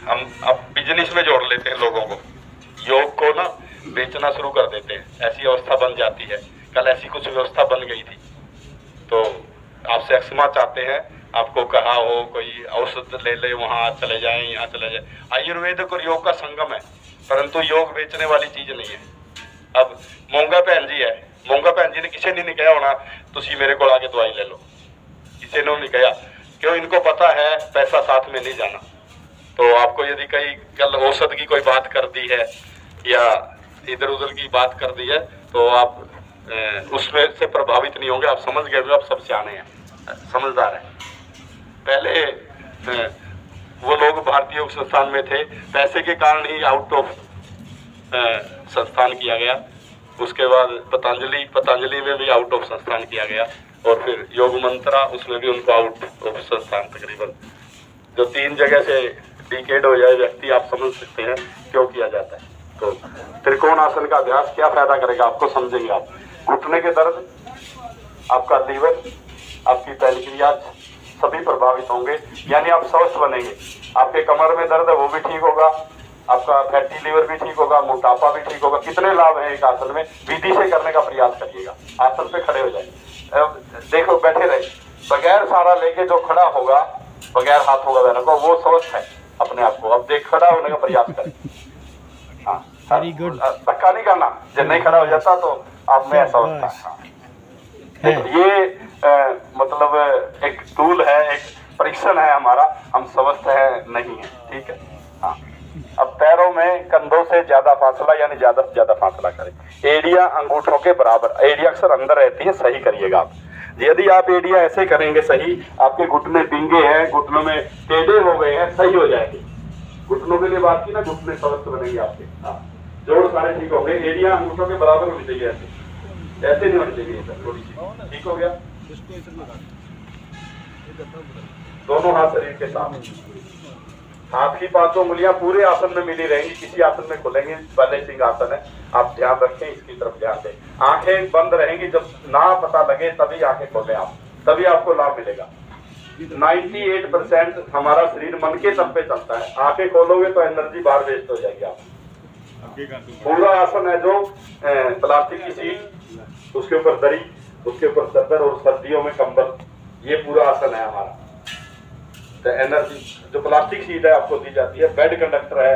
हम अब बिजनेस में जोड़ लेते हैं लोगों को, योग को ना बेचना शुरू कर देते हैं, ऐसी अवस्था बन जाती है। कल ऐसी कुछ व्यवस्था बन गई थी, तो आपसे क्षमा चाहते हैं, आपको कहा हो कोई औषध ले ले, वहाँ चले जाएं, यहाँ चले जाएं। आयुर्वेद और योग का संगम है, परंतु योग बेचने वाली चीज नहीं है। अब मोंगा भैन जी है, मोंगा भैन जी ने किसी ने नहीं कहा होना तुसी मेरे को आके दवाई ले लो, किसी ने नहीं कहा, क्यों? इनको पता है पैसा साथ में नहीं जाना। तो आपको यदि कहीं कल औषध की कोई बात कर दी है या इधर उधर की बात कर दी है, तो आप उसमें से प्रभावित नहीं होंगे। आप समझ गए, आप सब सियाने हैं, समझदार हैं। पहले वो लोग भारतीय योग संस्थान में थे, पैसे के कारण ही आउट ऑफ संस्थान किया गया। उसके बाद पतंजलि में भी आउट ऑफ संस्थान किया गया, और फिर योग मंत्रा, उसमें भी उनको आउट ऑफ संस्थान तकरीबन। जो 3 जगह से डिकेड हो जाए व्यक्ति, आप समझ सकते हैं क्यों किया जाता है। तो त्रिकोण आसन का अभ्यास क्या फायदा करेगा आपको, समझेंगे आप। घुटने के दर्द, आपका लीवर, आपकी पैनक्रियाज सभी प्रभावित होंगे, यानी आप स्वस्थ बनेंगे। आपके कमर में दर्द है वो भी ठीक होगा, आपका फैटी लीवर भी ठीक होगा, मोटापा भी ठीक होगा। कितने लाभ हैं एक आसन में, विधि से करने का प्रयास करिएगा। आसन पे खड़े हो जाए, देखो बैठे रहे, बगैर सहारा लेके जो खड़ा होगा, बगैर हाथों का बहना को, वो स्वस्थ है अपने आप को। अब देख खड़ा होने का प्रयास करें, हाँ, वेरी गुड। धक्का नहीं करना, जब नहीं खड़ा हो जाता तो आप में ऐसा होता है। ये मतलब एक टूल है, एक परीक्षण है हमारा, हम स्वस्थ है नहीं है, ठीक है। हाँ, अब पैरों में कंधों से ज्यादा फासला, यानी ज्यादा से ज्यादा फासला करें। एड़ियां अंगूठों के बराबर, एड़ियां अक्सर अंदर रहती है, सही करिएगा आप। यदि आप एड़ियां ऐसे करेंगे सही, आपके घुटने पिंगे हैं, घुटनों में टेढ़े हो गए हैं, सही हो जाएंगे। घुटनों के लिए बात की ना, घुटने स्वस्थ बनेंगे आपके। हाँ, जोड़ सारे ठीक हो गए। एड़ियां अंगूठों के बराबर होनी चाहिए, ऐसे नहीं होनी चाहिए, थोड़ी सी ठीक हो गया। दोनों हाथ शरीर के साथ, हाथ की 5 उंगलियां पूरे आसन में मिली रहेंगी, किसी आसन में खुलेंगे, बैलेंसिंग आसन है, आप ध्यान रखें, इसकी तरफ ध्यान दें। आंखें बंद रहेंगी, जब ना पता लगे तभी आंखें खोलें आप, तभी आपको लाभ मिलेगा। 98% हमारा शरीर मन के तब पे चलता है, आंखें खोलोगे तो एनर्जी बाहर वेस्ट हो जाएगी आप। पूरा आसन है जो प्लास्टिक की सीट, उसके ऊपर दरी, उसके ऊपर चादर और सर्दियों में कंबल, ये पूरा आसन है हमारा। तो एनर्जी जो प्लास्टिक सीट है आपको दी जाती है, बेड कंडक्टर है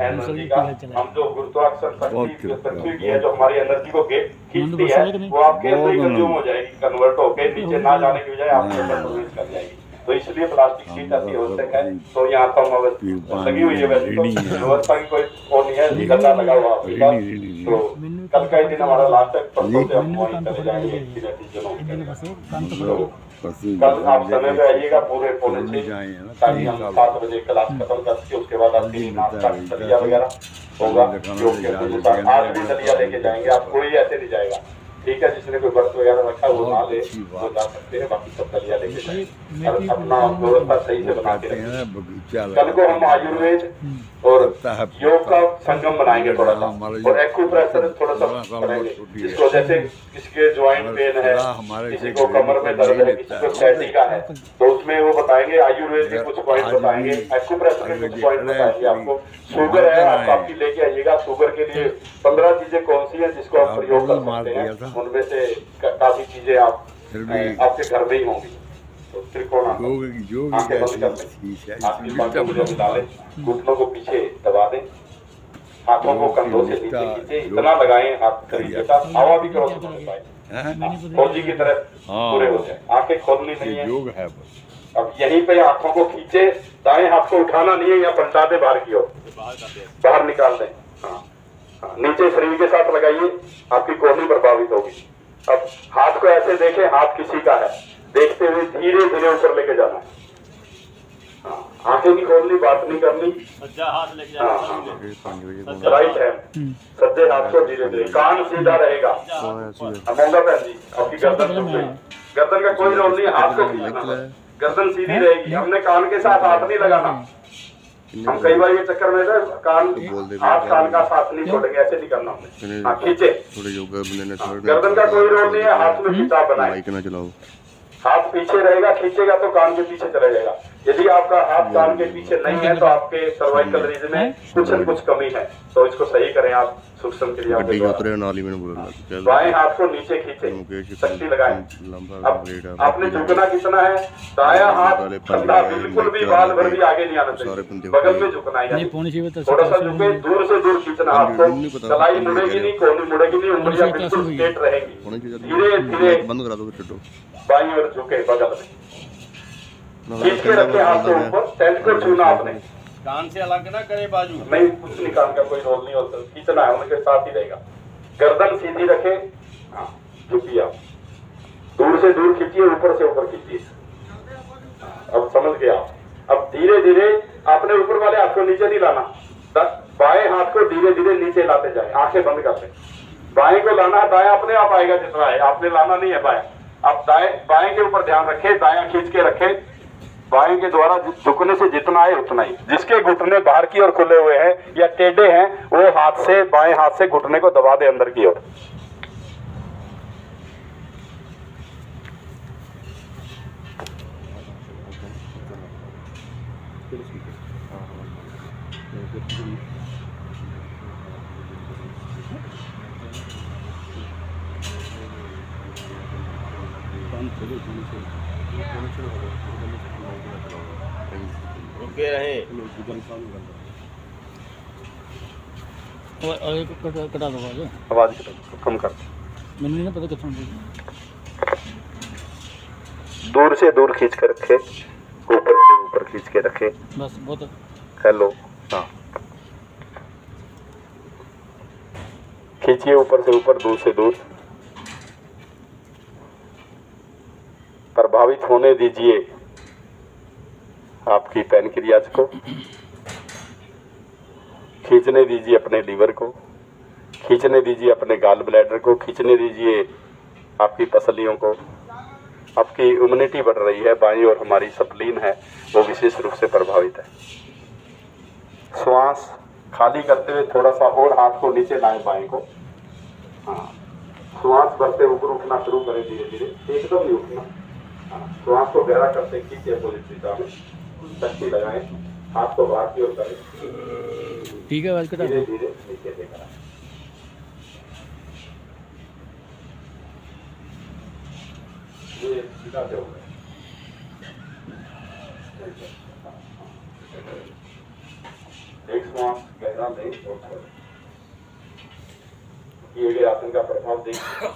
एनर्जी का। हम जो गुरुत्वाकर्षण शक्ति पृथ्वी की है, जो हमारी एनर्जी को खींचती है, वो आपके अंदर ही कंज्यूम हो जाएगी, कन्वर्ट होकर नीचे ना जाने की बजाय आपके अंदर प्रवेश कर जाएगी। तो इसलिए प्लास्टिक सीट अति आवश्यक है। तो यहाँ पर लगी हुई है, वैसे तो व्यवस्था की कोई वो नहीं है, गद्दा लगा हुआ आपका। तो कल का ही दिन हमारा लास्ट है, परसों से हम वहीं चले जाएंगे। कल आप समय पे आइएगा पूरे 5:45, ताकि हम 7 बजे क्लास खत्म करके उसके बाद आपकी नाश्ता दलिया वगैरह होगा। आज भी दलिया लेके जाएंगे, आप कोई ऐसे नहीं जाएगा, ठीक है। जिसने कोई व्रत वगैरह रखा वो ना ले, वो जा सकते हैं, बाकी सब दलिया लेके जाएंगे और अपना व्यवस्था सही से बना के रखेंगे। कल को हम आयुर्वेद और योग का संगम बनाएंगे थोड़ा सा, और एक्यूप्रेशर थोड़ा सा करेंगे। जिसको जैसे किसके ज्वाइंट पेन है, किसी को कमर में दर्द है, किसी को सैटिका है, तो उसमें वो बताएंगे, आयुर्वेद के कुछ पॉइंट बताएंगे, एक्यूप्रेशर के कुछ पॉइंट बताएंगे आपको। शुगर है, आप आपकी लेके आइएगा। शुगर के लिए 15 चीजें कौन सी है जिसको आप प्रयोग कर सकते हैं, उनमें से काफी चीजें आप आपके घर में ही होंगी। तो त्रिकोण आंखें बंद कर लें, आपकी बातों को मिला लें, घुटनों को पीछे दबा दें, हाथों को कंधों से नीचे खींचे, इतना लगाएं हाथ शरीर के साथ, हवा भी क्रॉस नहीं पाए, फौजी की तरह पूरे हो जाए। आंखें खोलनी नहीं है। अब यहीं पे हाथों को खींचे, दाएं हाथ को उठाना नहीं है, या पलटा दे बाहर की ओर, बाहर निकाल दें। हाँ, नीचे शरीर के साथ लगाइए, आपकी कोहनी प्रभावित होगी। अब हाथ को ऐसे देखें, हाथ किसी का है, देखते हुए धीरे धीरे ऊपर लेके जाना है। आंखें नहीं खोलनी, बात नहीं करनी। राइट हैंड सज्जे हाथ को धीरे धीरे, कान सीधा रहेगा। मोंगा बहन जी, आपकी गर्दन झुक गई, गर्दन का कोई रोल नहीं, हाथ को खींचना, गर्दन सीधी रहेगी। हमने कान के साथ हाथ नहीं लगाना। हम कई बार ये चक्कर में कान हाथ कान का साथ नहीं छोड़ेंगे, ऐसे नहीं करना हमने। खींचे, गर्दन का कोई रोल नहीं है, हाथ में खिंचाव बनाए। हाथ पीछे रहेगा, खींचेगा तो कान के पीछे चला जाएगा। यदि आपका हाथ कान के पीछे नहीं है तो आपके सर्वाइकल रीजन में कुछ न कुछ कमी है, तो इसको सही करें आप सूक्ष्म क्रियाओं के द्वारा। बाएं हाथ को नीचे खींचे, शक्ति लगाएं। अब आपने झुकना कितना है, दायां हाथ ठंडा, बिल्कुल भी बाल भर भी आगे नहीं आना चाहिए, बगल में झुकना है, थोड़ा सा झुके, दूर से दूर खींचना आपको। कलाई मुड़ेगी नहीं, कोहनी मुड़ेगी नहीं, उंगलियां बिल्कुल स्ट्रेट रहेगी। धीरे धीरे बाईं ओर झुके, बगल में खींच के रखे हाथ को ऊपर। टेंट को छूना आपने, कान से अलग ना करे बाजू नहीं, कुछ नहीं, कान का कोई रोल नहीं होता, खींचना है, उनके साथ ही रहेगा। गर्दन सीधी रखे, हाँ झुकिए आप, दूर से दूर खींचिए, ऊपर से ऊपर खींचिए। अब समझ गए आप। अब धीरे धीरे आपने ऊपर वाले हाथ को नीचे नहीं लाना, बाएं हाथ को धीरे धीरे नीचे लाते जाए, आंखें बंद करते। बाएं को लाना है, दायां अपने आप आएगा जितना है, आपने लाना नहीं है बाएं। आप बाएं के ऊपर ध्यान रखें, दायां खींच के रखें। बाएं के द्वारा झुकने से जितना है उतना ही। जिसके घुटने बाहर की ओर खुले हुए हैं या टेढ़े हैं, वो हाथ से, बाएं हाथ से घुटने को दबा दे अंदर की ओर। रुके रहे। कटा दो आवाज कम कर। मैंने नहीं पता कितना दूर से दूर खींच के रखे, ऊपर से ऊपर खींच के रखे, बस बहुत। हेलो, हाँ खींचिए ऊपर से ऊपर, दूर से दूर। प्रभावित होने दीजिए आपकी पैनक्रियाज को, खींचने दीजिए अपने लीवर को, खींचने दीजिए अपने गाल ब्लैडर को, खींचने दीजिए आपकी पसलियों को। आपकी इम्यूनिटी बढ़ रही है, बाईं और हमारी स्प्लीन है वो विशेष रूप से प्रभावित है। श्वास खाली करते हुए थोड़ा सा और हाथ को नीचे लाएं, बाएं को, हाँ श्वास भरते ऊपर उठना शुरू करें, धीरे धीरे, एकदम नहीं उठना। श्वास को गहरा करते खींचे अपोजिट दिशा में, शक्ति लगाएं, हाथ को बाहर की ओर करें, ठीक है, धीरे धीरे नीचे लेकर आए। ये सीधा से हो गया। एक श्वास गहरा लें और छोड़ें। किए गए आसन का प्रभाव देखिए।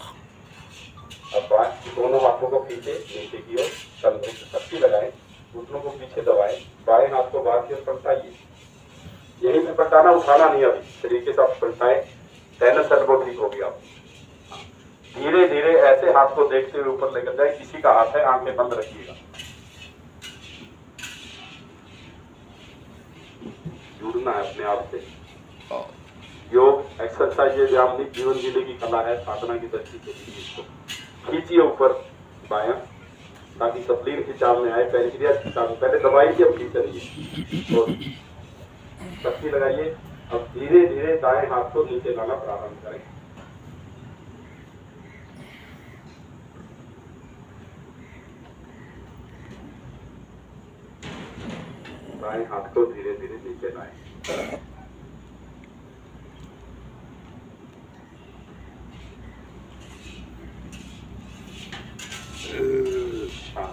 अब दोनों हाथों को पीछे नीचे की ओर, कंधों से शक्ति लगाएं, घुटनों को पीछे दबाएं, बाएं हाथ को बाहर की ओर पलटाइए। यही में पलटाना, उठाना नहीं, अभी तरीके से आप पलटाएं, टेनिस एल्बो ठीक होगी आप। धीरे धीरे ऐसे हाथ को देखते हुए ऊपर लेकर जाए, किसी का हाथ है, आंखें बंद रखिएगा। जुड़ना है अपने आप से। योग एक्सरसाइज व्यायाम नहीं, जीवन जीने की कला है, साधना की दृष्टि से लीजिए इसको। खींचिए ऊपर बायां, ताकि स्प्लीन खिंचाव में आए, पैनक्रियाज खिंचाव में, पहले दबाइए, अब खींच रहिए और शक्ति लगाइए। अब धीरे धीरे दाएं हाथ को नीचे लाना प्रारंभ करें। दाएं हाथ को धीरे धीरे नीचे लाएं।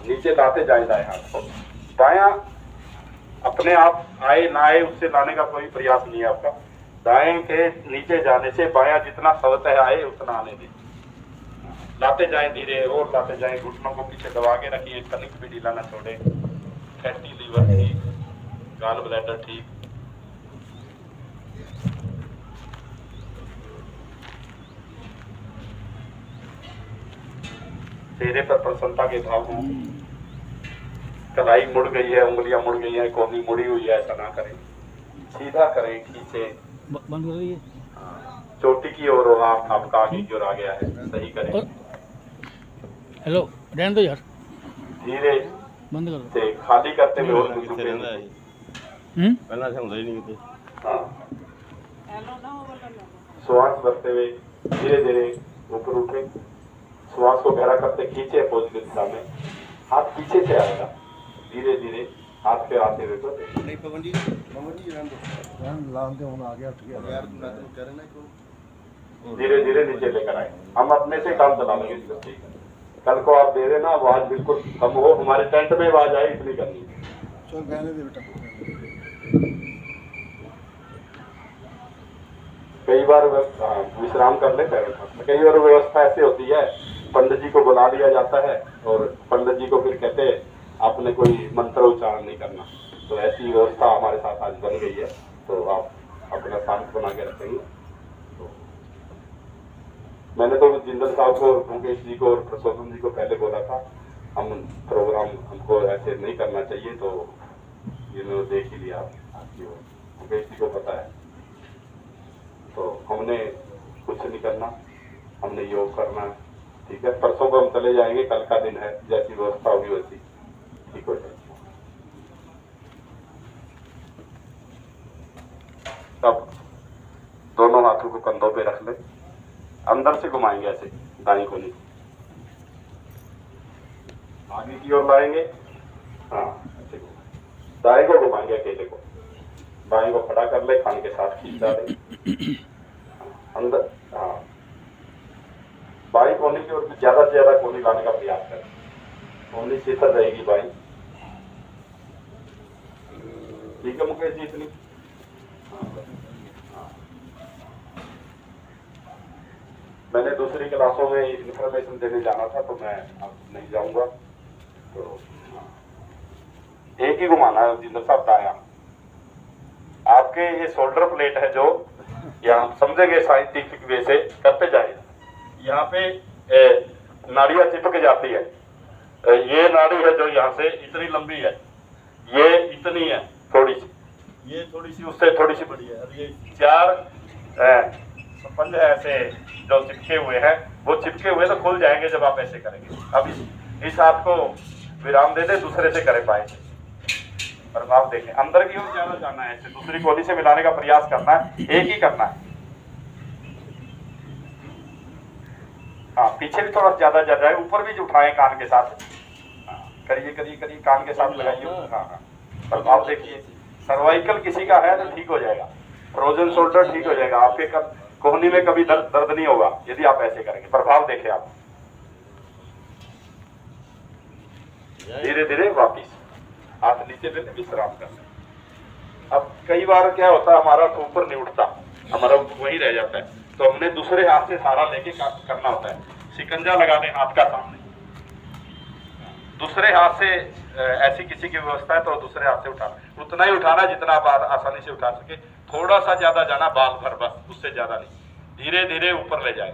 नीचे लाते जाए दाएं हाथ को। बायां अपने आप आए ना आए उससे लाने का कोई प्रयास नहीं है आपका। दाएं के नीचे जाने से बायां जितना स्वतः आए उतना आने दें। लाते जाएं धीरे और लाते जाएं, घुटनों को पीछे दबा के रखिए, कनिक भी ढीला ना छोड़े। फैटी लीवर ठीक, गाल ब्लैडर ठीक। चेहरे पर प्रसन्नता के भाव हों। कलाई मुड़ गई है, उंगलियां मुड़ गई है, कोहनी मुड़ी हुई है, ऐसा ना करें, सीधा करें, खींचे, बंद कर दीजिए। चोटी की ओर हो, हाथ आपका आगे की ओर आ गया है, सही करें। हेलो, रहने दो यार, धीरे बंद कर दो। से खाली करते हुए और किथे रहंदा है पहला से ਹੁੰਦਾ ही नहीं किथे। श्वास भरते हुए धीरे धीरे ऊपर उठे, श्वास को गहरा करते खींचे अपोजिट दिशा में। हाथ पीछे से आएगा, धीरे धीरे हाथ पे आते हुए तो नहीं पवन जी रहने दो लाते होना आ गया यार मैं तो कह रहा ना कि धीरे धीरे नीचे लेकर आए। हम अपने से काम चला लेंगे इसको, ठीक है। कल को आप दे देना, आवाज बिल्कुल कम हो, हमारे टेंट में आवाज आए इतनी करनी है। चल बहने दे बेटा। कई बार विश्राम कर लेते हैं, कई बार व्यवस्था ऐसी होती है, पंडित जी को बुला लिया जाता है और पंडित जी को फिर कहते हैं आपने कोई मंत्र उच्चारण नहीं करना। तो ऐसी व्यवस्था हमारे साथ आज बन गई है, तो आप अपना शांत बना के रखेंगे। तो मैंने तो जिंदल साहब को, मुकेश जी को और प्रसोतम जी को पहले बोला था हम प्रोग्राम हमको ऐसे नहीं करना चाहिए, तो इन्होंने देख ही लिया आपकी, मुकेश जी को पता है। तो हमने कुछ नहीं करना, हमने योग करना है, ठीक है। परसों को हम चले जाएंगे, कल का दिन है, जैसी व्यवस्था होगी वैसी ठीक हो जाएगी। अब दोनों हाथों को कंधों पे रख ले, अंदर से घुमाएंगे ऐसे, दाएं को नहीं, आगे की ओर लाएंगे, हाँ ऐसे दाएं को घुमाएंगे अकेले को, बाएं को खड़ा कर ले, खान के साथ खींच डाले अंदर, हाँ बाई कोने की ओर ज्यादा से ज्यादा कोनी लाने का प्रयास करें, कोनी शीतल रहेगी बाई, ठीक है मुकेश जी इतनी। मैंने दूसरी क्लासों में इंफॉर्मेशन देने जाना था, तो मैं अब नहीं जाऊंगा। तो एक ही घुमाना है जिंदर साहब, दाया आपके ये शोल्डर प्लेट है जो यहाँ समझेंगे साइंटिफिक वे से करते जाए। यहाँ पे नाड़ियाँ चिपक जाती है, ये नाड़ी है जो यहाँ से इतनी लंबी है, ये इतनी है थोड़ी सी, ये थोड़ी सी उससे थोड़ी सी बड़ी है, और ये चार पंजे ऐसे जो चिपके हुए हैं, वो चिपके हुए तो खुल जाएंगे जब आप ऐसे करेंगे। अब इस हाथ को विराम दे दे, दूसरे से करे पाएंगे, और आप देखें अंदर की ओर ज्यादा जाना है, ऐसे दूसरी कोली से मिलाने का प्रयास करना है, एक ही करना है। हाँ पीछे भी थोड़ा ज्यादा जा जाए, ऊपर भी उठाएं कान के साथ, करिए करिए करिए, कान के साथ लगाइए। हाँ हाँ, और आप देखिए सर्वाइकल किसी का है तो ठीक हो जाएगा, फ्रोजन शोल्डर ठीक हो जाएगा, आपके कोहनी में कभी दर्द नहीं होगा यदि आप ऐसे करेंगे। प्रभाव देखें आप, धीरे धीरे वापिस हाथ नीचे देते, विश्राम करते। अब कई बार क्या होता है, हमारा तो ऊपर नहीं उठता, हमारा वही रह जाता है, तो हमने दूसरे हाथ से सहारा लेके करना होता है। शिकंजा लगा दें हाथ का सामने, दूसरे हाथ से ऐसी किसी की व्यवस्था है तो दूसरे हाथ से उठाना, उतना ही उठाना जितना आप आसानी से उठा सके, थोड़ा सा ज्यादा जाना बाल भर, बस उससे ज्यादा नहीं, धीरे धीरे ऊपर ले जाए।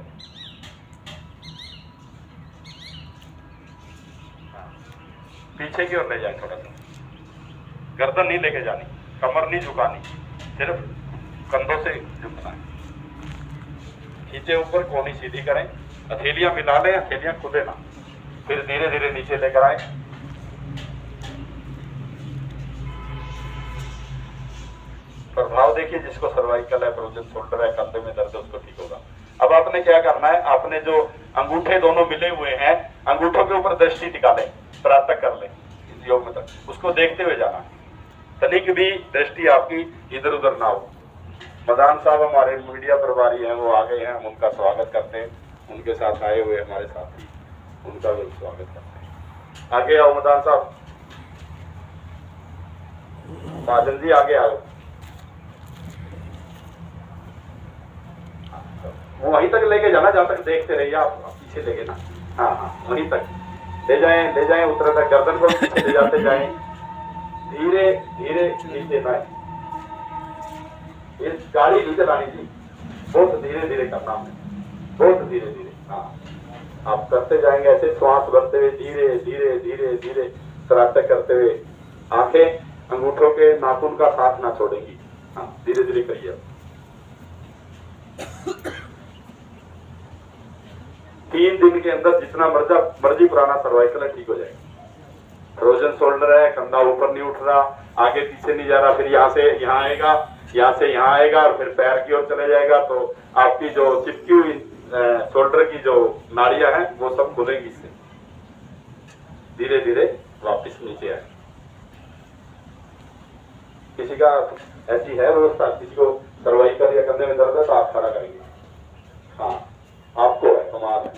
पीछे की ओर ले जाए, थोड़ा सा गर्दन नहीं लेके जानी, कमर नहीं झुकानी, सिर्फ कंधों से झुकना है। खींचे ऊपर, कोहनी सीधी करें, हथेलियां मिला लें, हथेलियां खुले ना, फिर धीरे धीरे नीचे लेकर आए। प्रभाव देखिए, जिसको सर्वाइकल है, फ्रोजन शोल्डर है, कंधे में दर्द है, उसको ठीक होगा। अब आपने क्या करना है, आपने जो अंगूठे दोनों मिले हुए हैं, अंगूठों के ऊपर दृष्टि टिका लें, प्रातः कर लें इस योग में, तक उसको देखते हुए जाना, तनिक भी दृष्टि आपकी इधर उधर ना हो। मदान साहब हमारे मीडिया प्रभारी हैं, वो आ गए हैं, हम उनका स्वागत करते हैं, उनके साथ आए हुए हमारे साथी, उनका भी स्वागत करते हैं। आगे आओ मदान साहब, साजन जी आगे आओ, वो वहीं तक लेके जाना जहां तक देखते रहिए आप, पीछे लेके ना, हाँ हाँ वहीं तक ले जाएं उतर तक, गर्दन को पीछे ले जाते जाएं, धीरे धीरे नीचे लाए, ये गाड़ी नीचे लानी थी, बहुत धीरे धीरे करना है, बहुत धीरे धीरे। हाँ आप करते जाएंगे ऐसे, श्वास भरते हुए धीरे धीरे धीरे धीरे, सराहता करते हुए, आंखें अंगूठों के नाखून का साथ ना छोड़ेंगी। हाँ धीरे धीरे करिए। 3 दिन के अंदर जितना मर्जी पुराना सर्वाइकल है ठीक हो जाएगा। फ्रोजन शोल्डर है, कंधा ऊपर नहीं उठ रहा, आगे पीछे नहीं जा रहा, फिर यहाँ से यहाँ आएगा, यहाँ से यहाँ आएगा, और फिर पैर की ओर चले जाएगा, तो आपकी जो चिपकी हुई शोल्डर की जो नाड़ियां हैं वो सब खुलेगी इससे। धीरे धीरे वापस नीचे आए। किसी का ऐसी है व्यवस्था, किसी को सर्वाइकल या कंधे में दर्द है तो आप खड़ा करेंगे। हाँ, आपको है, कमाल है।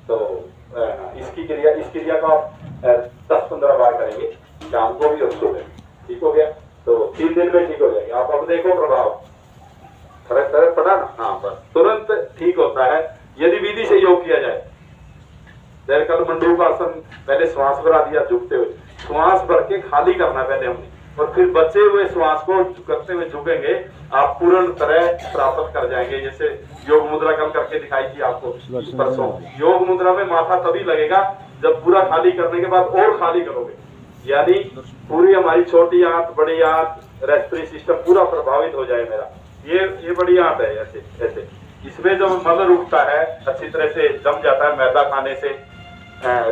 तो इसकी क्रिया को आप 10-15 बार करेंगे, शाम को भी और सुबह। ठीक हो गया? तो 3 दिन में ठीक हो जाएगा। आप अब देखो प्रभाव, फर्क पड़ा ना? हाँ, बस तुरंत ठीक होता है यदि विधि से योग किया जाए। जैसे कल मंडूकासन, पहले श्वास भरा दिया झुकते हुए, श्वास भर के खाली करना पहले हमने, और फिर बचे हुए श्वास को करते हुए झुकेंगे, आप पूर्ण तरह प्राप्त कर जाएंगे। जैसे योग मुद्रा कल करके दिखाई थी आपको परसों। योग मुद्रा में माथा तभी लगेगा जब पूरा खाली करने के बाद और खाली करोगे, यानी पूरी हमारी छोटी आंत, बड़ी आंत, रेस्पिरेटरी सिस्टम पूरा प्रभावित हो जाए मेरा। ये बड़ी आंत है। ऐसे ऐसे इसमें जब मल रुकता है, अच्छी तरह से जम जाता है, मैदा खाने से,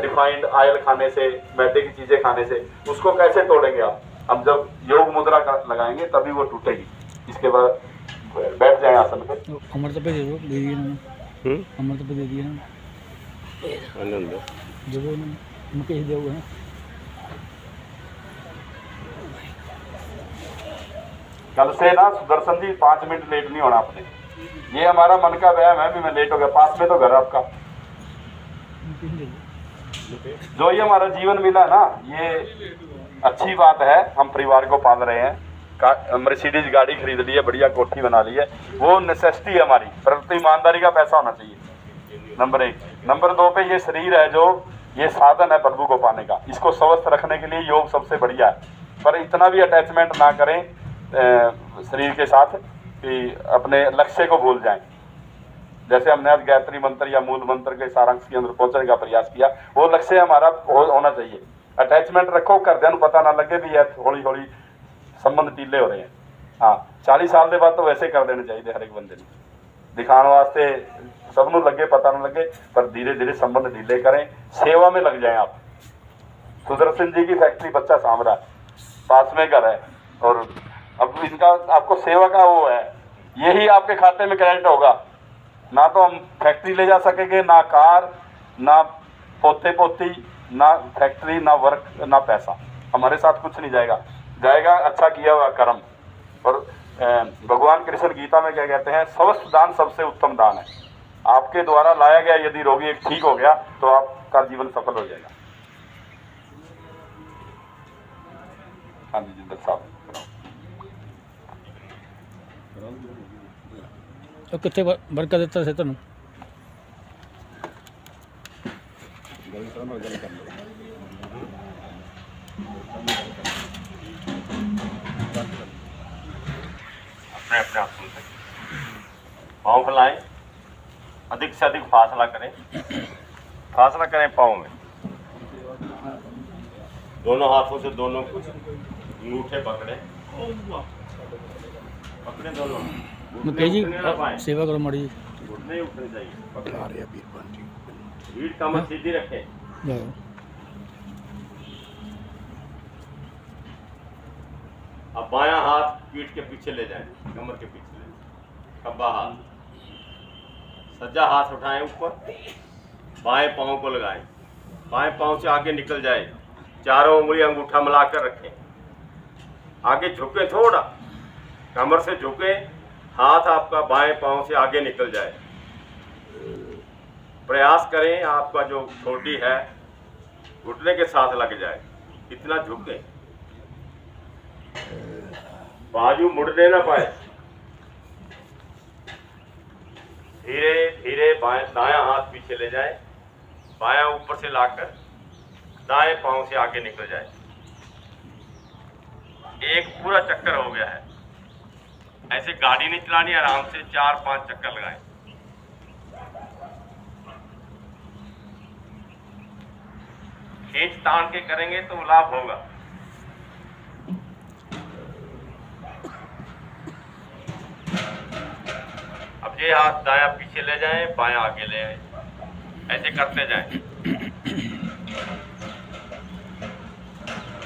रिफाइंड ऑयल खाने से, मैदे की चीजें खाने से, उसको कैसे तोड़ेंगे आप? हम जब योग मुद्रा लगाएंगे तभी वो टूटेगी। इसके बाद बैठ जाए आसन पे। अमृत पे दे दो, दे दिए ना। अमृत पे दे दिए ना, जो वो मुकेश देव है। कल से ना सुदर्शन जी 5 मिनट लेट नहीं होना आपने। ये हमारा मन का व्यायाम है। भी मैं लेट हो गया, पास में तो घर आपका। जो ये हमारा जीवन मिला ना, ये अच्छी बात है। हम परिवार को पाल रहे हैं, मर्सिडीज गाड़ी खरीद ली है, बढ़िया कोठी बना ली है, वो नेसेसिटी है हमारी, परंतु ईमानदारी का पैसा होना चाहिए, नंबर 1। नंबर 2 पे ये शरीर है जो ये साधन है प्रभु को पाने का, इसको स्वस्थ रखने के लिए योग सबसे बढ़िया है। पर इतना भी अटैचमेंट ना करें शरीर के साथ कि अपने लक्ष्य को भूल जाएं। जैसे हमने आज गायत्री मंत्र या मूल मंत्र के सारांश के अंदर पहुंचने का प्रयास किया, वो लक्ष्य हमारा होना चाहिए। अटैचमेंट रखो, करदे पता ना लगे भी यार हौली हौली संबंध ढीले हो रहे हैं। हाँ, 40 साल के बाद तो वैसे कर देने चाहिए हर एक बंदे ने, दिखाने वास्ते सबनों लगे पता ना लगे, पर धीरे धीरे संबंध ढीले करें, सेवा में लग जाएं आप। सुदर्शन जी की फैक्ट्री बच्चा सामभ रहा है, पास में घर है, और अब इनका आपको सेवा का वो है, यही आपके खाते में क्रेडिट होगा। ना तो हम फैक्ट्री ले जा सकेंगे, ना कार, ना पोते पोती, ना फैक्ट्री, ना वर्क, ना पैसा, हमारे साथ कुछ नहीं जाएगा अच्छा किया हुआ कर्म। और भगवान कृष्ण गीता में क्या कहते हैं, स्वस्थ दान सबसे उत्तम दान है। आपके द्वारा लाया गया यदि रोगी एक ठीक हो गया तो आपका जीवन सफल हो जाएगा। हाँ जी जिंदर साहब, तो कितने बरकत देता है तुम? अपने आप सुनते, पाँव फैलाएं, अधिक से अधिक फासला करें पाँव में, दोनों हाथों से दोनों अंगूठे पकड़े दोनों। मुकेश जी सेवा करो माड़ी जी, घुटने उठने चाहिए, रीढ़ कमर सीधी रखें। अब बायां हाथ पीठ के पीछे ले जाएं, कमर के पीछे ले जाएं, खब्बा हाथ, सज्जा हाथ उठाएं ऊपर, बाएं पांव को लगाएं, बाएं पांव से आगे निकल जाए, चारों उंगली अंगूठा मिलाकर रखें, आगे झुके, थोड़ा कमर से झुके, हाथ आपका बाएं पांव से आगे निकल जाए। प्रयास करें आपका जो ठोडी है घुटने के साथ लग जाए, इतना झुके, बाजू मुड़ने ना पाए। धीरे धीरे दायां हाथ पीछे ले जाए, बायां ऊपर से लाकर दाएं पांव से आगे निकल जाए। एक पूरा चक्कर हो गया है। ऐसे गाड़ी नहीं चलानी, आराम से 4-5 चक्कर लगाएं। खींच तान के करेंगे तो लाभ होगा। अब ये हाथ दायां पीछे ले जाएं, बायां आगे ले आए, ऐसे करते जाएं,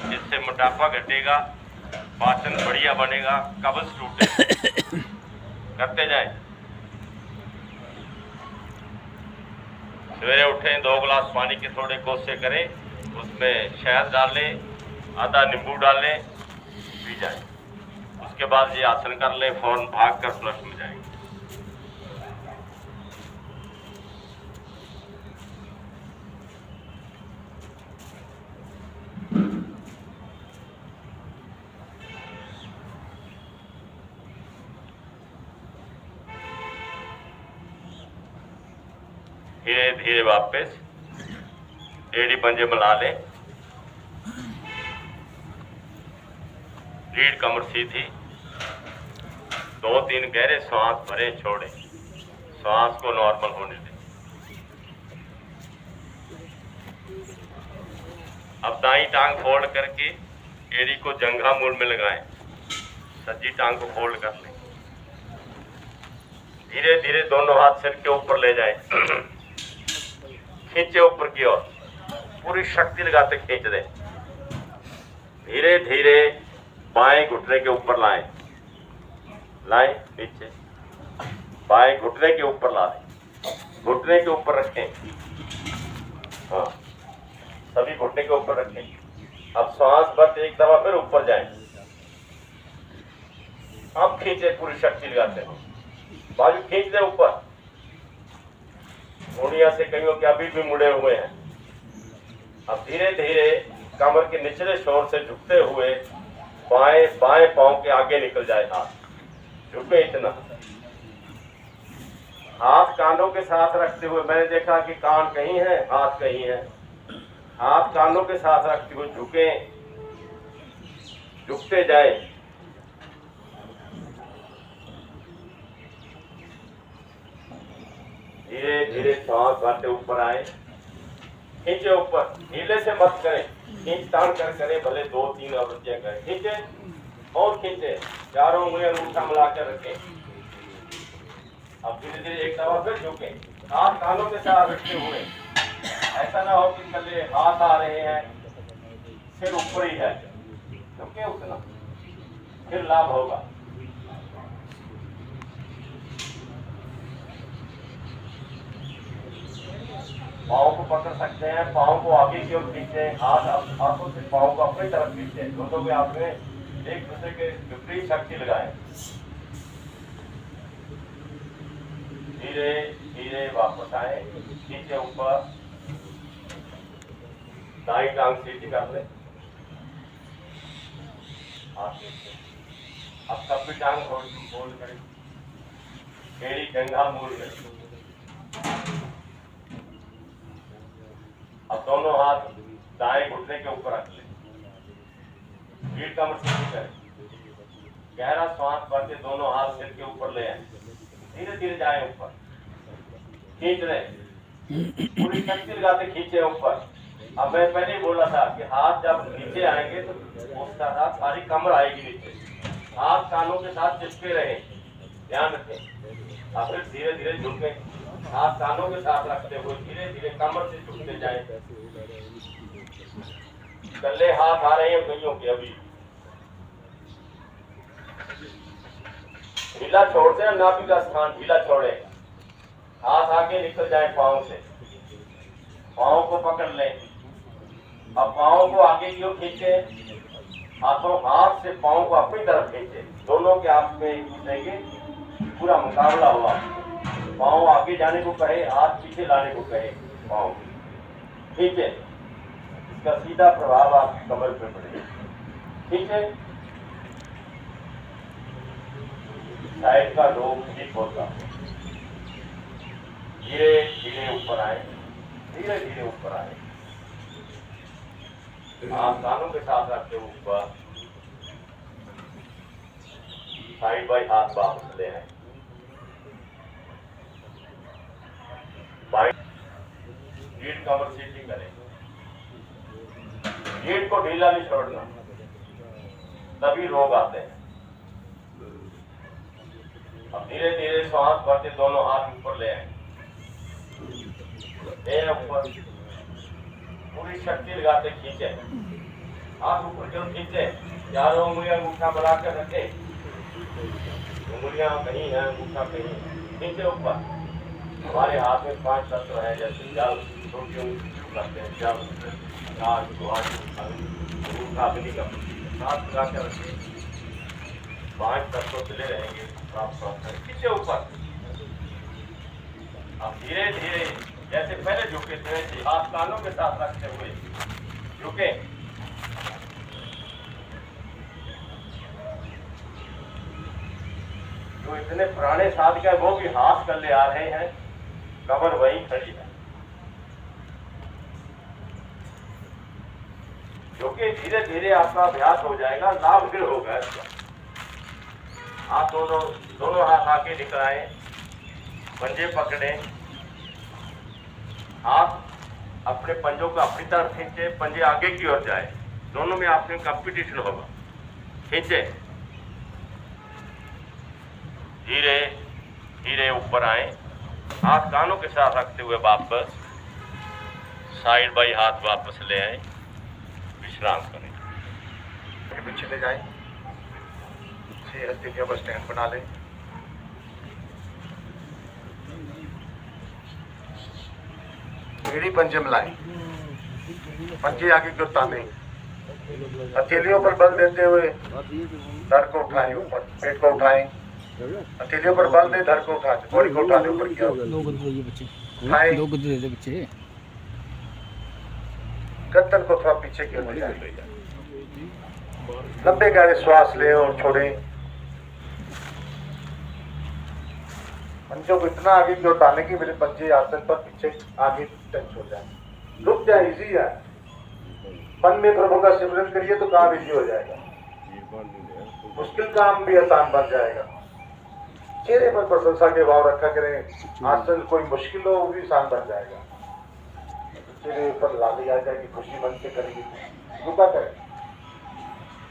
जिससे मोटापा घटेगा, पाचन बढ़िया बनेगा, कब्ज टूटे। करते जाएं। सवेरे उठें 2 गिलास पानी के थोड़े कोसे करें, उसमें शहद डाल लें, आधा नींबू डाल लें, पी जाए। उसके बाद ये आसन कर लें, फौरन भाग कर फ्लश में जाएंगे। धीरे धीरे वापस एड़ी पंजे मिला ले, रीढ़ कमर सीधी, 2-3 गहरे सांस भरे, छोड़े, सांस को नॉर्मल होने दें। अब दाई टांग फोल्ड करके एड़ी को जंघा मूल में लगाएं, सज्जी टांग को फोल्ड कर लें। धीरे धीरे दोनों हाथ सिर के ऊपर ले जाएं, खींचे ऊपर की ओर, पूरी शक्ति लगाते खींच दें। धीरे धीरे बाएं घुटने के ऊपर लाएं, लाएं नीचे, बाएं घुटने के ऊपर ला दें, घुटने के ऊपर रखें। हाँ, सभी घुटने के ऊपर रखें। अब सांस बस एक दफा फिर ऊपर जाएं। अब खींचे, पूरी शक्ति लगाते हैं, बाजू खींच दे ऊपर। मुड़िया से कईयों के अभी भी मुड़े हुए हैं। अब धीरे धीरे कमर के निचले छोर से झुकते हुए बाएं पांव के आगे निकल जाए, हाथ झुके इतना। हाथ कानों के साथ रखते हुए, मैंने देखा कि कान कहीं है, हाथ कहीं है। हाथ कानों के साथ रखते हुए झुके, झुकते जाए। धीरे धीरे सांस भरते ऊपर आए, खींचे ऊपर, ढीले से मत करें, खींच तान कर करें, भले 2-3 आवृत्तियां करें। खींचे और खींचे, चारों उंगलियां अंगूठा मिलाकर रखें। अब धीरे धीरे एक दफा फिर झुके, हाथ कानों के साथ रखते हुए। ऐसा ना हो कि कले हाथ आ रहे हैं, सिर ऊपर ही है, झुके उतना, फिर लाभ होगा। पाँव को पकड़ सकते हैं, पाँव को आगे की ओर खींचे, हाथों से पाँव को अपनी तरफ खींचे। दोनों के हाथ में एक दूसरे के विपरीत शक्ति लगाएं। धीरे धीरे वापस आए, खींचे ऊपर, दाई टांग सीधी कर ले, अब सभी टांग होल्ड करें, एड़ी जंघा मूल करें। अब दोनों हाथ दाएं घुटने के ऊपर रख लें, रीढ़ कमर सीधी करें, गहरा सांस भरते दोनों हाथ सिर के ऊपर ले आए। धीरे धीरे जाए ऊपर, खींच लें, पूरी शक्ति लगाते खींचे ऊपर। अब मैं पहले ही बोला था कि हाथ जब नीचे आएंगे तो उसका साथ सारी कमर आएगी नीचे, हाथ कानों के साथ चिपके रहे, ध्यान रखें। अब फिर धीरे धीरे झुके, हाथ कानों के साथ रखते हुए धीरे धीरे कमर से झुकते जाए। गले हाथ आ रहे हैं कईयों के, अभी ढीला छोड़ते हैं, नाभि का स्थान ढीला छोड़े, हाथ आगे निकल जाए पांव से, पांव को पकड़ लें। अब पांव को आगे की ओर खींचे, हाथों हाथ से पांव को अपनी तरफ खींचे, दोनों के आपस में एक दूसरे के पूरा मुकाबला हुआ। पांव आगे जाने को कहे, हाथ पीछे लाने को कहे, पांव खींचे, इसका सीधा प्रभाव आपकी कमर पे पड़ेगा। खींचे, साइड का रोग ठीक होता। धीरे धीरे ऊपर आए, धीरे धीरे ऊपर आए, हाथ कानों के साथ रखते ऊपर, साइड बाई हाथ वापस ले आए, रीढ़ कमर सीधी करें, रीढ़ को ढीला नहीं छोड़ना, तभी रोग आते हैं। अब धीरे धीरे सांस भरते दोनों हाथ ऊपर ले आए, ऊपर पूरी शक्ति लगाते खींचे, हाथ ऊपर की ओर खींचे, चारों उंगलियां अंगूठा बढ़ाकर रखे, उंगलियां कहीं है, अंगूठा कहीं है, खींचे ऊपर। हमारे हाथ में 5 तत्व है, जैसे जल, छोटी करते हैं जब राज द्वार अग्नि का साथ लगा कर रखिए। 5 तत्व चले रहेंगे पीछे ऊपर। अब धीरे धीरे जैसे पहले झुके थे वैसे हाथ कानों के साथ रखते हुए झुके। जो इतने पुराने साधक है वो भी हाथ कर ले आ रहे हैं, कमर वहीं खड़ी है। क्योंकि धीरे धीरे आपका अभ्यास हो जाएगा, लाभ फिर होगा इसका। आप दोनों हाथ आगे दिखाएं, पंजे पकड़े, हाथ अपने पंजों को अपनी तरफ खींचे, पंजे आगे की ओर जाए। दोनों में आपसे कंपटीशन होगा। खींचे, धीरे धीरे ऊपर आए, हाथ कानों के साथ रखते हुए वापस साइड बाई हाथ वापस ले आए, विश्राम करें। पीछे ले जाए, हस्ती बस स्टैंड बना ले। एड़ी पंजे मिलाए, पंजे आगे को ताने, हथेलियों पर बल देते हुए धड़ को उठाएं, ऊपर पेट को उठाएं, हथेलियों पर बल दे, धड़ को उठा दे, बॉडी को उठा दे ऊपर की ओर। 2 गद्दे ये बच्चे, उठाएं, 2 गद्दे दे बच्चे। गर्दन को थोड़ा पीछे की ओर ले जाए। लंबे गहरे श्वास लें और छोड़ें। पंजों को इतना आगे की ओर टाने की मेरे पंजे आसन पर पीछे आगे टच हो जाए। रुक जाए, इजी है। मन में प्रभु का सिमरन करिए तो काम इजी हो जाएगा, मुश्किल काम भी आसान बन जाएगा। चेहरे पर प्रशंसा के भाव रखा करें। आसन कोई मुश्किल हो वो भी आसान बन जाएगा। चेहरे पर लाली आ जाएगी, खुशी मन से करेगी। रुका करें,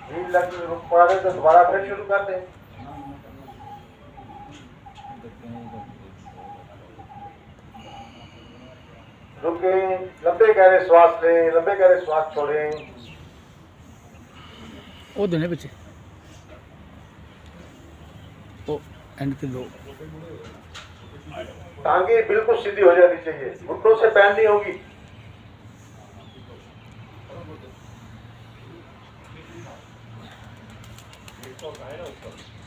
नींद लग रुक पड़ा रहे तो दोबारा फिर शुरू कर दें। रुके, लंबे गहरे श्वास लें, लंबे गहरे श्वास छोड़ें। वो दोने बच्चे, ओ एंड के 2। टांगे बिल्कुल सीधी हो जानी चाहिए, घुटनों से पैर नहीं होगी।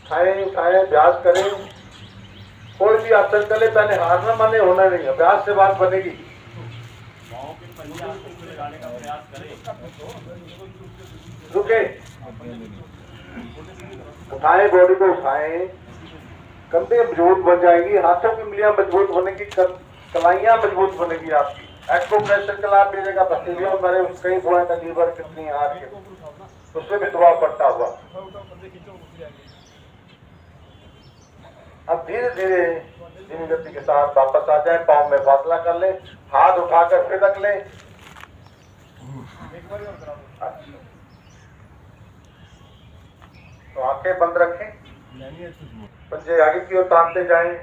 उठाएं उठाएं, अभ्यास करें। कोई भी आसन करे पहले हारना माने होना नहीं, अभ्यास से बात बनेगी। रुके, उठाएं, बॉडी को उठाएं, कंधे मजबूत बन जाएंगी, हाथों की उंगलियां मजबूत बनेगी, कलाइयां मजबूत बनेगी आपकी। एक्को प्रेशर का लाभ मिलेगा। पथरियों मेरे कई पॉइंट है, लीवर कितनी हाथ के, उसमें भी दबाव पड़ता हुआ। अब धीरे धीरे धीमी गति के साथ वापस आ जाए, पाँव में फासला कर ले, हाथ उठाकर फिर रख ले। तो आंखें बंद रखें, पंजे आगे की ओर तानते जाएं।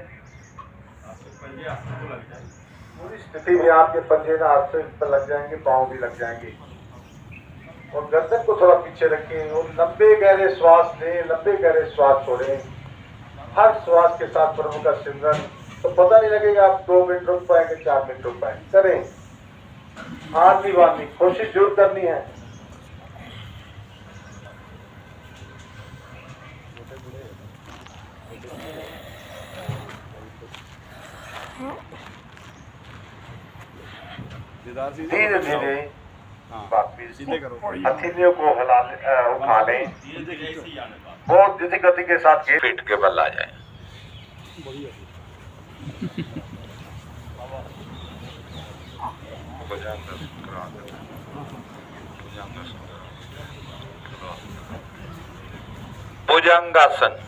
पूरी स्थिति में आपके पंजे ना हाथ से पर लग जाएंगे, पाँव भी लग जाएंगे। और गर्दन को थोड़ा पीछे रखें और लंबे गहरे श्वास लें, लंबे गहरे श्वास छोड़ें। हर श्वास के साथ प्रभु का सिमरन, तो पता नहीं लगेगा आप 2 मिनट रुक पाएंगे, 4 मिनट रुक पाएंगे। करें, हार नहीं माननी, कोशिश जरूर करनी है। धीरे धीरे वापिस हथेलियों को उठा लें, बहुत जल्दी गति के साथ पीठ के बल आ जाए। भुजंगासन।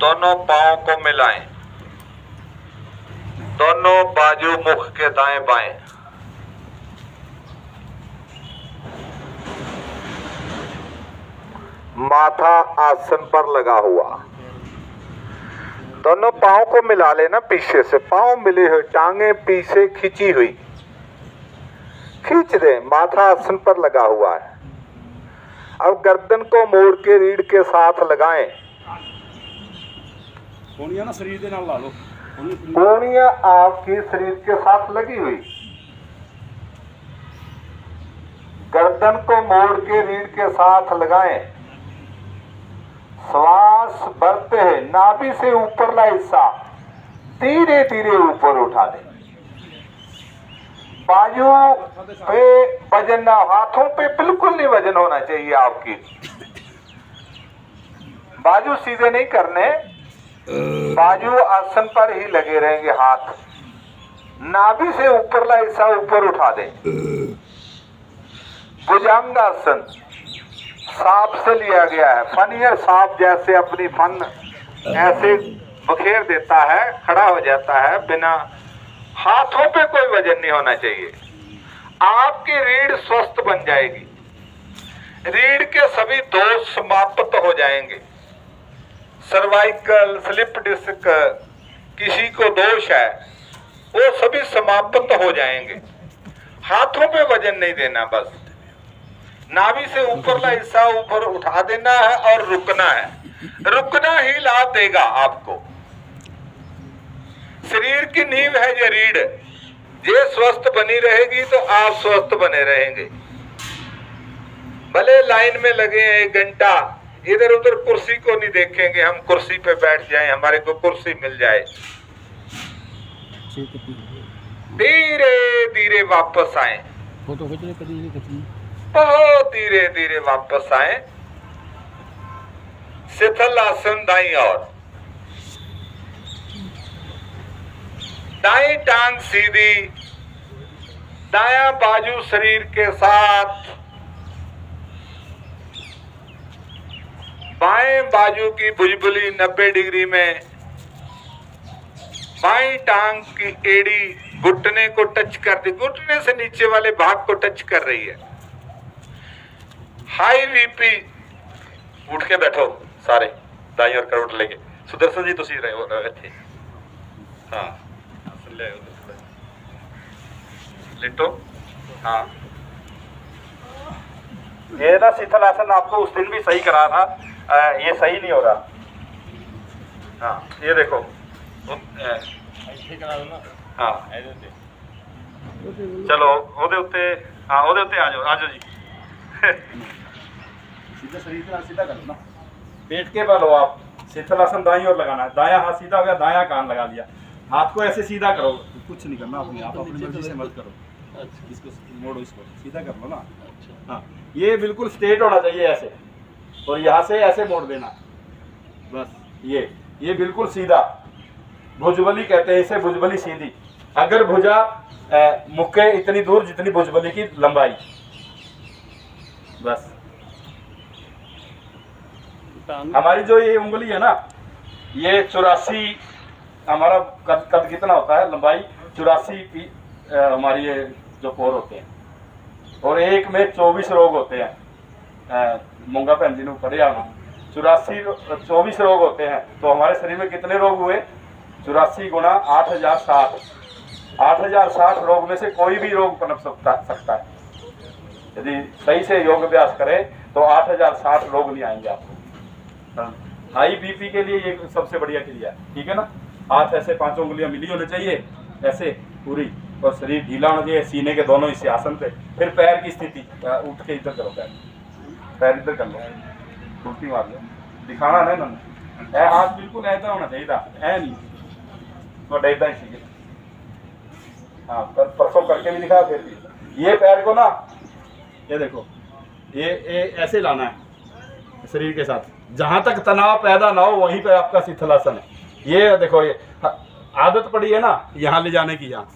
दोनों पांव को मिलाएं, दोनों बाजू मुख के दाएं बाएं। माथा आसन पर लगा हुआ। दोनों पांव को मिला लेना पीछे से, पांव मिले हुए, टांगे पीछे खींची हुई, खींच दे। माथा आसन पर लगा हुआ है। अब गर्दन को मोड़ के रीढ़ के साथ लगाएं। कोनिया ना शरीर के नाल ला लो कोहनियां आपकी शरीर के साथ लगी हुई, गर्दन को मोड़ के रीढ़ के साथ लगाएं। श्वास भरते हैं, नाभि से ऊपरला हिस्सा धीरे धीरे ऊपर उठा दें। बाजू पे वजन ना, हाथों पे बिल्कुल नहीं वजन होना चाहिए आपकी। बाजू सीधे नहीं करने, बाजू आसन पर ही लगे रहेंगे। हाथ नाभि से ऊपरला हिस्सा ऊपर उठा दें। भुजंगासन सांप से लिया गया है। फनियर सांप जैसे अपनी फन ऐसे बखेर देता है, खड़ा हो जाता है, बिना हाथों पे कोई वजन नहीं होना चाहिए। आपकी रीढ़ स्वस्थ बन जाएगी, रीढ़ के सभी दोष समाप्त हो जाएंगे। सर्वाइकल, स्लिप डिस्क, किसी को दोष है वो सभी समाप्त हो जाएंगे। हाथों पे वजन नहीं देना, बस नाभि से ऊपरला हिस्सा ऊपर उठा देना है और रुकना है। रुकना ही लाभ देगा आपको। शरीर की नींव है ये रीढ़, ये स्वस्थ बनी रहेगी तो आप स्वस्थ बने रहेंगे। भले लाइन में लगे हैं 1 घंटा, इधर उधर कुर्सी को नहीं देखेंगे। हम कुर्सी पे बैठ जाएं, हमारे को कुर्सी मिल जाए। धीरे धीरे वापस आए, फोटो खींच ले कभी बहुत धीरे धीरे वापस आए। शिथिल आसन दाईं ओर, दाईं टांग सीधी, दायां बाजू शरीर के साथ, बाएं बाजू की भुजबुली 90 डिग्री में, बाईं टांग की एड़ी घुटने को टच कर दी, घुटने से नीचे वाले भाग को टच कर रही है। हाई वीपी, उठ के बैठो सारे, दाईं ओर करवट लेके। सुदर्शन जी तुसी रहे हो इत्थे, हाँ ले लेटो। हाँ, ये ना शीतल आसन आपको उस दिन भी सही करा था, ये सही नहीं हो रहा। हाँ ये देखो, हाँ चलो ओदे उत्ते, हाँ ओदे उत्ते आ जाओ जी। सीधा शरीर के नाल सीधा कर लो ना, पेट के बल हो आप। शीतल आसन दाईं ओर लगाना है, दायां हाथ सीधा हो गया, दायां कान लगा लिया। हाथ को ऐसे सीधा करो, कुछ नहीं करना अपने आप, अपनी मर्जी से मत करो। इसको मोड़ो, इसको सीधा कर लो ना। हाँ ये बिल्कुल स्ट्रेट होना चाहिए ऐसे, और यहाँ से ऐसे मोड़ देना बस। ये बिल्कुल सीधा, भुजबली कहते हैं इसे, भुजबली सीधी। अगर भुजा मुक्के इतनी दूर जितनी भुजबली की लंबाई, बस। हमारी जो ये उंगली है ना, ये 84, हमारा कद कितना होता है, लंबाई 84 हमारी ये जो पोर होते हैं, और एक में 24 रोग होते हैं। मूंगा भैन जी ने पढ़िया, 24 रोग होते हैं। तो हमारे शरीर में कितने रोग हुए? 84 गुणा 8060, 8060 रोग में से कोई भी रोग पनप सकता है। यदि सही से योग अभ्यास करें तो 8060 रोग नहीं आएंगे आपको। हाई बीपी के लिए ये सबसे बढ़िया क्रिया है, ठीक है ना। हाथ ऐसे 5 उंगलियां मिली होनी चाहिए ऐसे पूरी, और शरीर ढीला होना चाहिए, सीने के दोनों हिस्से आसन पे। फिर पैर की स्थिति, उठ के इधर करो, पैर इधर कर लो, उल्टी मार लो, दिखाना है ना। हाथ बिल्कुल ऐसा होना चाहिए था, ऐ नहीं तो डेदा ही। हाँ परसों करके भी दिखा। फिर भी ये पैर को ना, ये देखो, ये ऐसे लाना है शरीर के साथ, जहां तक तनाव पैदा ना हो वहीं पे आपका शीतलासन है। ये देखो, ये आदत पड़ी है ना यहाँ ले जाने की, यहाँ।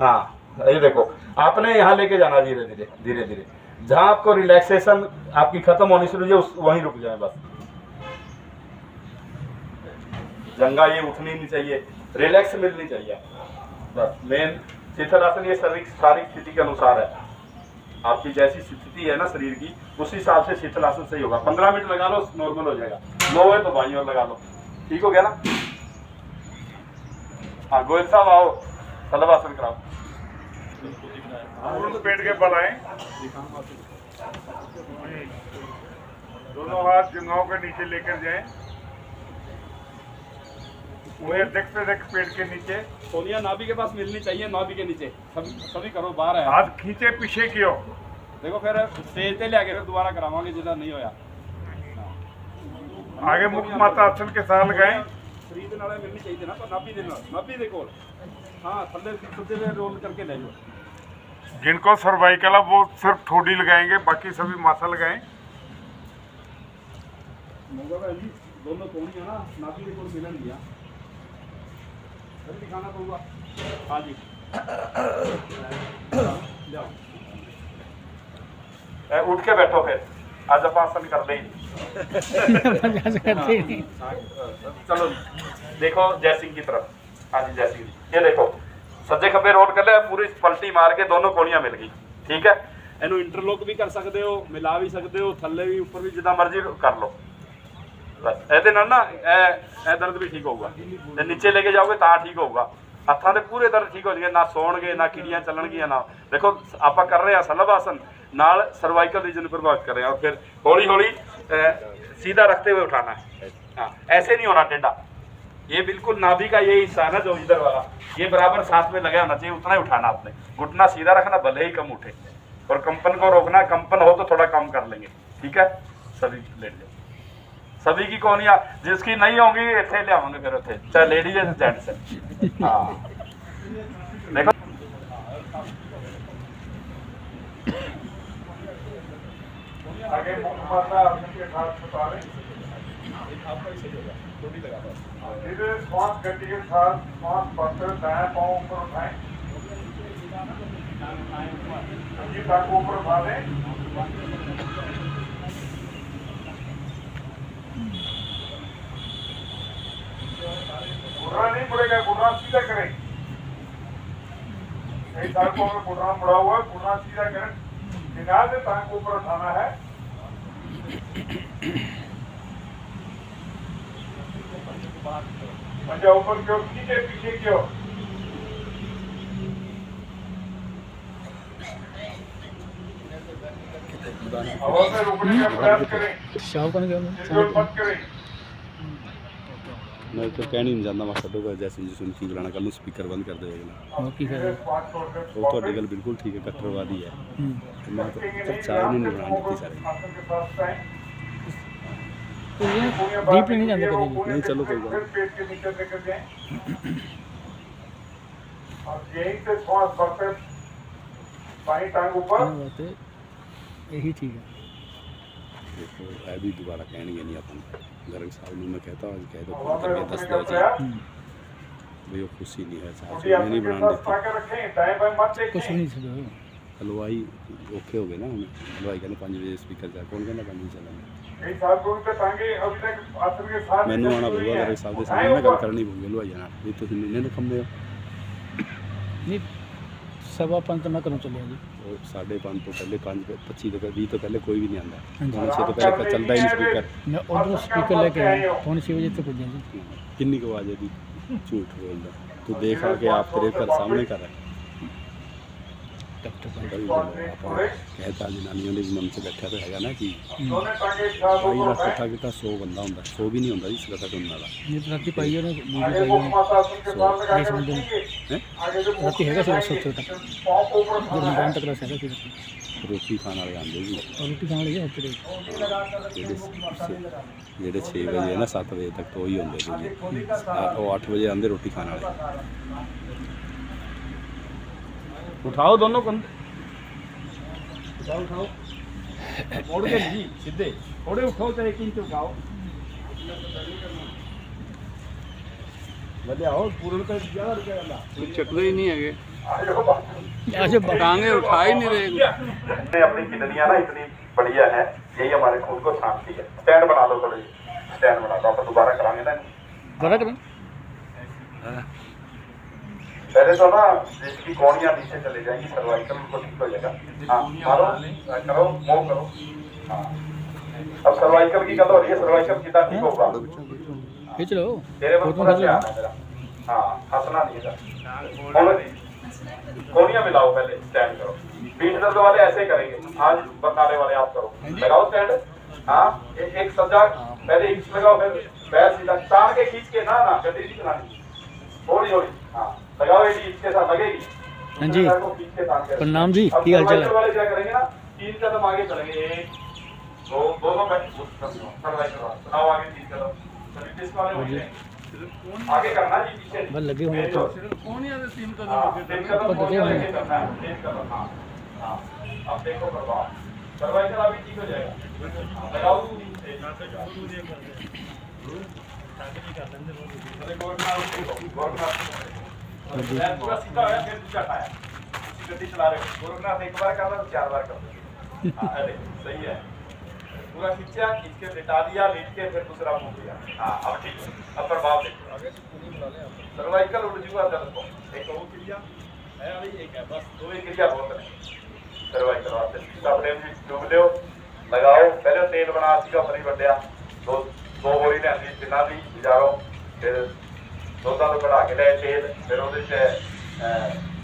हाँ ये देखो, आपने यहाँ लेके जाना धीरे धीरे धीरे धीरे, जहां आपको रिलैक्सेशन आपकी खत्म होनी शुरू है वहीं रुक जाए बस। जंगा ये उठनी नहीं चाहिए, रिलैक्स मिलनी चाहिए बस। मेन शीतलासन ये शारीरिक स्थिति के अनुसार है। आपकी जैसी स्थिति है ना शरीर की, उस हिसाब से शीतलासन सही होगा। 15 मिनट लगा लो, नॉर्मल हो जाएगा। लो है तो बाईं ओर लगा लो, ठीक हो गया ना। हाँ गोयल साहब आओ, तलवासन कराओ। तो पेट के बल आए, दोनों हाथ जंघाओं के नीचे लेकर जाएं। वो देखते देख पेड़ के नीचे कोनिया नाभि के पास मिलनी चाहिए, नाभि के नीचे सभी करो बाहर है। हाथ खींचे पीछे क्यों? देखो फिर स्टेज पे ले फिर दोबारा करावांगे जितना नहीं होया। आगे मुख माता आसन के साथ लगाए। शरीर नाले मिलनी चाहिए ना, पर नाभि दे नाल, नाभि दे कोल हाँ थल्ले सीधे में रोल करके ले जाओ। जिनको सर्वाइकल है वो सिर्फ ठोडी लगाएंगे, बाकी सभी माथा लगाएं। दोनों कोनियां ना नाभि के कोल मिलन दिया दिखाना पड़ेगा। हाँ जी उठ के बैठो फिर आज आप आसन कर दें। चलो देखो जय सिंह की तरफ। हाँ जी जय सिंह, ये देखो सज्जे खब्बे रोल कर ले, पूरी पलटी मार के दोनों कोनियां मिल गई। ठीक है, इनू इंटरलॉक भी कर सकते हो, मिला भी सकते हो, थल्ले भी ऊपर भी जितना मर्जी कर लो। बस ਇਹਦੇ ਨਾਲ ਨਾ ਇਹ ਦਰਦ ਵੀ ਠੀਕ ਹੋਊਗਾ, ਤੇ ਨੀਚੇ ਲੈ ਕੇ ਜਾਓਗੇ ਤਾਂ ਠੀਕ ਹੋਊਗਾ। ਹੱਥਾਂ ਦੇ ਪੂਰੇ ਦਰਦ ਠੀਕ ਹੋ ਜਾਣਗੇ, ਨਾ ਸੌਣਗੇ ਨਾ ਕੀੜੀਆਂ ਚੱਲਣਗੀਆਂ ਨਾ। ਦੇਖੋ ਆਪਾਂ ਕਰ ਰਹੇ ਹਾਂ ਸਲਬ ਆਸਨ ਨਾਲ सर्वाइकल रीजन प्रभावित कर रहे हैं, और फिर हौली हौली सीधा रखते हुए उठाना है। हाँ ऐसे नहीं होना टेढ़ा, ये बिल्कुल नाभि का ये हिस्सा है ना जो इधर वाला, ये बराबर साथ में लगा होना चाहिए, उतना ही उठाना आपने। घुटना सीधा रखना भले ही कम उठे, और कंपन को रोकना, कंपन हो तो थोड़ा कम कर लेंगे। ठीक है, सभी लेट जाओ। सभी की कोनियां जिसकी नहीं होंगी इतने ले आवेंगे फिर उठे, चाहे लेडीज है जेंट्स है। हाँ देखो आगे मुख माता आसन के साथ बता रहे। सीधे श्वास गति के साथ श्वास पकड़ दाएं पाँव ऊपर उठाएं, सभी टांग ऊपर उठा दें। घुटना नहीं मुड़ेगा, घुटना सीधा करें। कई टांगों में घुटना मुड़ा हुआ है, घुटना सीधा करें, किनारे से टांग को ऊपर उठाना है। पंजा ऊपर क्यों, नीचे पीछे क्यों। हवा में रुकने का प्रयास करें, शाव करने निर्जल मत करें। मैं तो कहना नहीं जानता, मैं कटोगा जैसे जिसमें की बुलाना, कल स्पीकर बंद कर देगा। की कर वो तो गल बिल्कुल ठीक है, कट्टरवादी है। तो मैं तो चाय नहीं बनानी थी सारे। तो ये डीप नहीं जाते कभी नहीं, चलो कोई बात पेट के नीचे लेकर जाएं, और यहीं से श्वास भरते बाई टांग ऊपर। बात है, यही ठीक है। देखो अभी दोबारा कहेंगे नहीं अपन। गर्ग साहब ने मैं कहता हूँ कह दो फोन करके 10 दो चाहिए भाई, वो खुशी नहीं है साहब से नहीं बनाने देते कुछ नहीं चलो। हलवाई ओके हो गए ना, हमें हलवाई कहने 5 बजे स्पीकर जा, कौन कहना 5 बजे चलेंगे। मैनू आना पऊगा गर्ग साहब के सामने ना गल करनी पऊगी हलवाई आना भी, तुम इन्ने कम हो नहीं 5:15 तो मैं करूँ चलिए जी। और 5:30 तो पहले 5:25 तो 20 तो पहले कोई भी नहीं आता, 6 तो पहले चलता ही नहीं स्पीकर। मैं उधर स्पीकर लेके आया 6:30 बजे तक पहुँच जी। किन्नी को आवाज़ है झूठ बोलता, तू देखा कि आप तेरे घर सामने कर रहे कहता जनानियों के मन से बैठा तो है ना कि 22 लाख इकट्ठा किया 100 बंदा होंगे, 100 भी नहीं होता जी इसका तक उन्होंने ये राती पाई है ना, राती है 70 तक जब मैदान तक रस है फिर रोटी खाने वाले आते जी, रोटी खाने लगे होते जेडे 6 बजे है ना 7 बजे तक तो ही होंगे जी, वो 8 बजे आते रोटी खाने वाले। उठाओ दोनों कंधे, उठाओ मोड़ के नहीं सीधे, थोड़े उठाओ चाहे 1 इंच उठाओ। बल्ले आओ पूर्ण का ज्यादा रुपया चकते ही नहीं है, टांगे उठा ही नहीं रहे। अपनी किडनियां ना इतनी बढ़िया है, यही हमारे खून को छांटती है। स्टैंड बना लो, थोड़ी स्टैंड बना दो, अपन दोबारा कराएंगे ना दोबारा करें। पहले तो ना जिसकी कोनियां नीचे चले जाएंगी, सर्वाइकल उनको ठीक हो जाएगा। हाँ मारो करो, मूव करो। हाँ अब सर्वाइकल की गल हो रही है, सर्वाइकल कितना ठीक होगा खींच लो तेरे पर पूरा ध्यान है मेरा। हाँ हंसना नहीं है, कोनियां मिलाओ, पहले स्टैंड करो। पीठ दर्द वाले ऐसे करेंगे, आज बताने वाले आप करो, लगाओ स्टैंड। हाँ एक सज्जा पहले इंच लगाओ, फिर पैर सीधा तान के खींच के, ना ना गड्डी नहीं चलानी, थोड़ी थोड़ी हाँ लगाओ, ये इसके साथ लगेगी। हाँ जी, पैर को खींच के तान के। प्रणाम जी, अब की हाल चाल है? वाले क्या करेंगे ना, 3 कदम आगे चलेंगे, 1 2 दोनों में सुनाओ आगे 3 कदम, सभी किस वाले हो गए आगे करना जी, पीछे बस लगे हुए हैं तो कौन है 3 कदम आगे, 3 कदम लगे हुए हैं। करना है, 3 कदम हाँ हाँ। अब देखो करवाओ करवाई चला भी ठीक हो जाएगा, लगाओ पूरा सीधा है, फिर दूसरा टायर गड्डी चला रहे हो, गोरखनाथ एक बार कर दो 4 बार कर दो। अरे सही है, पूरा खींचा, खींच के लिटा दिया, लेट के फिर दूसरा मुंह दिया। हाँ अब ठीक है, अब प्रभाव देखो, सर्वाइकल उड़ जुआ दर्द को एक और क्रिया है वाली, एक है बस, 2 ही क्रिया बहुत है सर्वाइकल वास्ते। तीसरा फ्रेम भी डूब लो, लगाओ, पहले तेल बना सीगा फरी बढ़िया, 2 बोरी ने अंदी बिना भी गुजारो, फिर 2 तो बढ़ा के ले तेल, फिर ਉਹਦੇ ਚ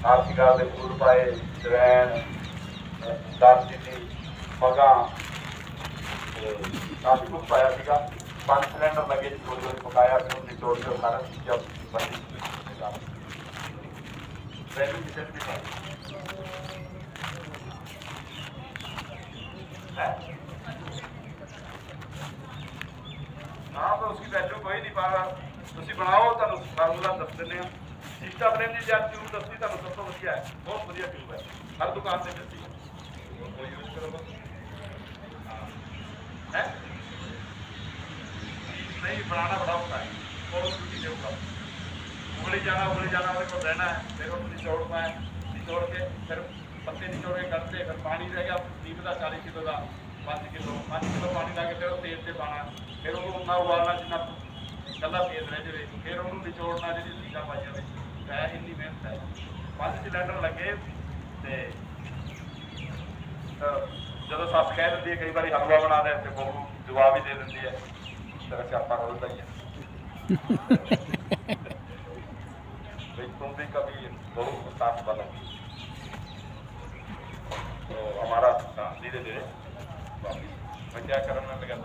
ਆਰਥਿਕਾ ਦੇ ਫੂਲ ਪਾਏ, ਜਵੈਣ, ਦਾਲਚੀਨੀ, ਮਗਾ काफी कुछ पाया सीगा, 5 सिलेंडर लगे, थोड़ी थोड़ी पकाया, फिर निचोड़ के सारा जब बनी वैल्यू किचन भी है। हाँ तो उसकी वैल्यू कोई नहीं पा रहा, तुम बनाओ तुम फार्मूला दस देने, सीटा फ्रेम जी जब ट्यूब दसती तुम सब तो वधिया है, बहुत वधिया ट्यूब है, हर दुकान से मिलती है, वो यूज करो है। नहीं बनाना बड़ा होता है, और ड्यूटी के ऊपर उंगली जाना मेरे को रहना है, फिर उसको निचोड़ना है, निचोड़ के फिर पत्ते निचोड़ के करते, फिर पानी रह गया नीम का 40 किलो का 5 किलो पानी ला के फिर तेल से पाना, फिर वो उन्ना उबालना जिन्ना कला तेल रह जाए, फिर उन्होंने निचोड़ना जी सीधा पा जाए है, इन्नी मेहनत है। 5 सिलेंडर लगे जो सस कह दी है, कई बार हलवा बना दे तो बहू जवाब ही दे दी है, तेरा सियापा खोलता ही है। तुम भी कभी बहू को साथ बनो, तो हमारा धीरे धीरे मैं क्या करना लगा